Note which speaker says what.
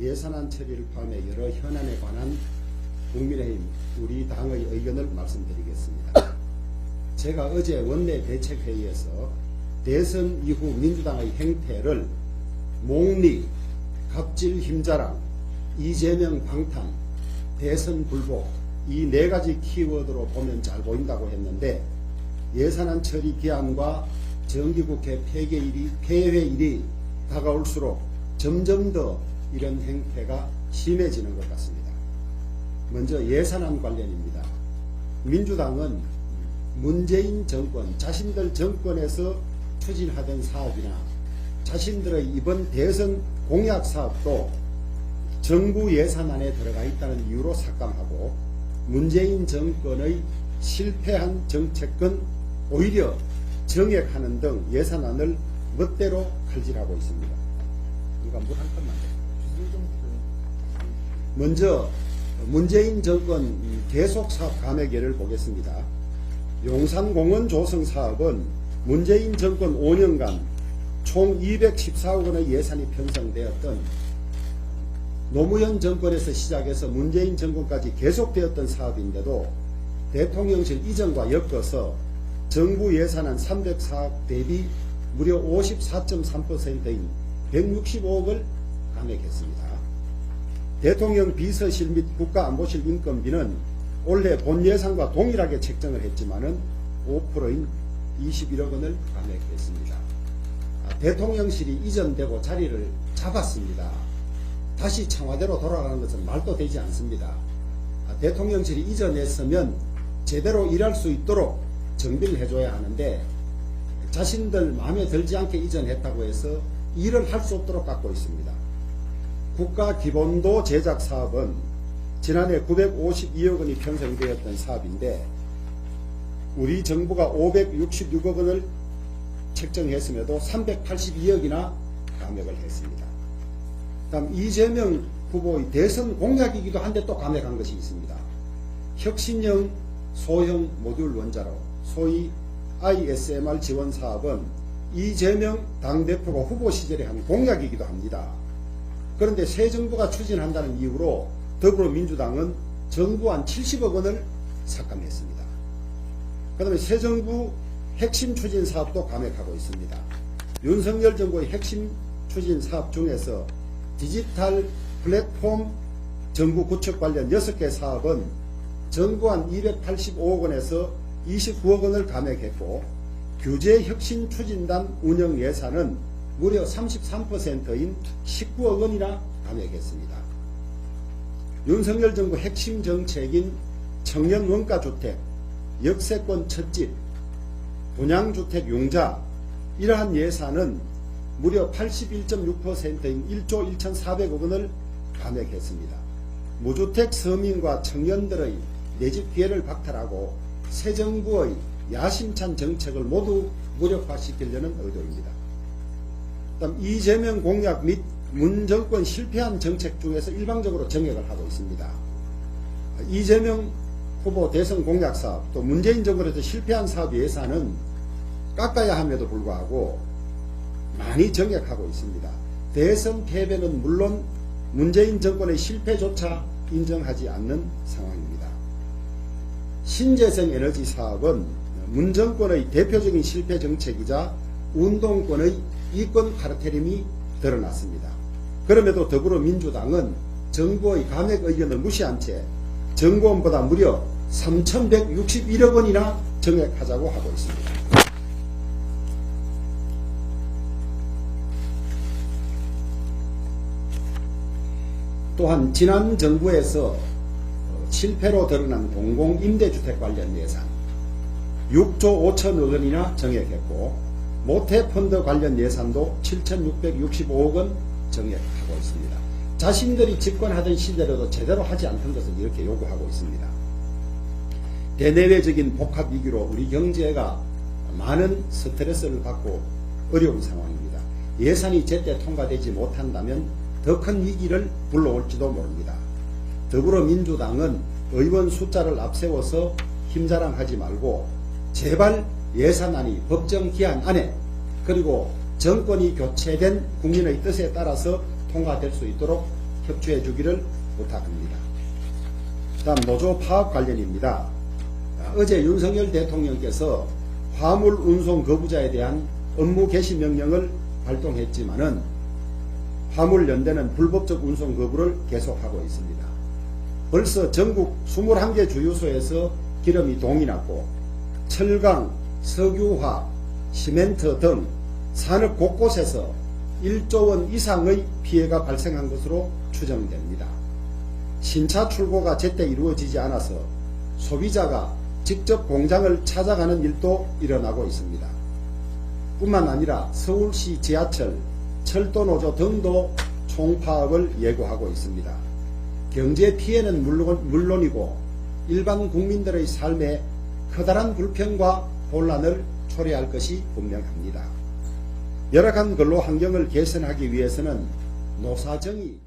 Speaker 1: 예산안 처리를 포함해 여러 현안에 관한 국민의힘 우리 당의 의견을 말씀드리겠습니다. 제가 어제 원내 대책회의에서 대선 이후 민주당의 행태를 몽리, 갑질 힘자랑, 이재명 방탄, 대선 불복 이 네 가지 키워드로 보면 잘 보인다고 했는데 예산안 처리 기한과 정기국회 폐회일이 다가올수록 점점 더 이런 행태가 심해지는 것 같습니다. 먼저 예산안 관련입니다. 민주당은 문재인 정권, 자신들 정권에서 추진하던 사업이나 자신들의 이번 대선 공약 사업도 정부 예산안에 들어가 있다는 이유로 삭감하고 문재인 정권의 실패한 정책은 오히려 정액하는 등 예산안을 멋대로 칼질하고 있습니다. 누가 물 한 컵만 더. 먼저 문재인 정권 계속 사업 감액 예를 보겠습니다. 용산공원 조성 사업은 문재인 정권 5년간 총 214억 원의 예산이 편성되었던 노무현 정권에서 시작해서 문재인 정권까지 계속되었던 사업인데도 대통령실 이전과 엮어서 정부 예산안 304억 대비 무려 54.3%인 165억을 감액했습니다. 대통령 비서실 및 국가안보실 인건비는 올해 본 예산과 동일하게 책정을 했지만은 5%인 21억 원을 감액했습니다. 대통령실이 이전되고 자리를 잡았습니다. 다시 청와대로 돌아가는 것은 말도 되지 않습니다. 대통령실이 이전했으면 제대로 일할 수 있도록 정비를 해줘야 하는데 자신들 마음에 들지 않게 이전했다고 해서 일을 할 수 없도록 갖고 있습니다. 국가기본도 제작 사업은 지난해 952억 원이 편성되었던 사업인데 우리 정부가 566억 원을 책정했음에도 382억이나 감액을 했습니다. 다음 이재명 후보의 대선 공약이기도 한데 또 감액한 것이 있습니다. 혁신형 소형 모듈 원자로 소위 ISMR 지원 사업은 이재명 당대표가 후보 시절에 한 공약이기도 합니다. 그런데 새 정부가 추진한다는 이유로 더불어민주당은 정부안 70억 원을 삭감했습니다. 그 다음에 새 정부 핵심 추진 사업도 감액하고 있습니다. 윤석열 정부의 핵심 추진 사업 중에서 디지털 플랫폼 정부 구축 관련 6개 사업은 정부안 285억 원에서 29억 원을 감액했고 규제혁신 추진단 운영 예산은 무려 33%인 19억 원이나 감액했습니다. 윤석열 정부 핵심 정책인 청년 원가주택, 역세권 첫집, 분양주택 융자 이러한 예산은 무려 81.6%인 1조 1,400억 원을 감액했습니다. 무주택 서민과 청년들의 내집 기회를 박탈하고 새 정부의 야심찬 정책을 모두 무력화시키려는 의도입니다. 다음 이재명 공약 및 문 정권 실패한 정책 중에서 일방적으로 정액을 하고 있습니다. 이재명 후보 대선 공약 사업 또 문재인 정권에서 실패한 사업 예산은 깎아야 함에도 불구하고 많이 정액하고 있습니다. 대선 패배는 물론 문재인 정권의 실패조차 인정하지 않는 상황입니다. 신재생 에너지 사업은 문 정권의 대표적인 실패 정책이자 운동권의 이권 카르텔임이 드러났습니다. 그럼에도 더불어민주당은 정부의 감액 의견을 무시한 채 정부안보다 무려 3,161억 원이나 정액하자고 하고 있습니다. 또한 지난 정부에서 실패로 드러난 공공임대주택 관련 예산 6조 5천억 원이나 정액했고 모태펀드 관련 예산도 7,665억 원 정액하고 있습니다. 자신들이 집권하던 시절에도 제대로 하지 않던 것을 이렇게 요구하고 있습니다. 대내외적인 복합위기로 우리 경제가 많은 스트레스를 받고 어려운 상황입니다. 예산이 제때 통과되지 못한다면 더 큰 위기를 불러올지도 모릅니다. 더불어민주당은 의원 숫자를 앞세워서 힘자랑하지 말고 제발 예산안이 법정 기한 안에 그리고 정권이 교체된 국민의 뜻에 따라서 통과될 수 있도록 협조해 주기를 부탁합니다. 다음 노조 파업 관련입니다. 어제 윤석열 대통령께서 화물 운송 거부자에 대한 업무 개시 명령을 발동했지만은 화물연대는 불법적 운송 거부를 계속하고 있습니다. 벌써 전국 21개 주유소에서 기름이 동이 났고 철강, 석유화, 시멘트 등 산업 곳곳에서 1조 원 이상의 피해가 발생한 것으로 추정됩니다. 신차 출고가 제때 이루어지지 않아서 소비자가 직접 공장을 찾아가는 일도 일어나고 있습니다. 뿐만 아니라 서울시 지하철, 철도노조 등도 총파업을 예고하고 있습니다. 경제 피해는 물론이고 일반 국민들의 삶에 커다란 불평과 혼란을 초래할 것이 분명합니다. 열악한 근로 환경을 개선하기 위해서는 노사정이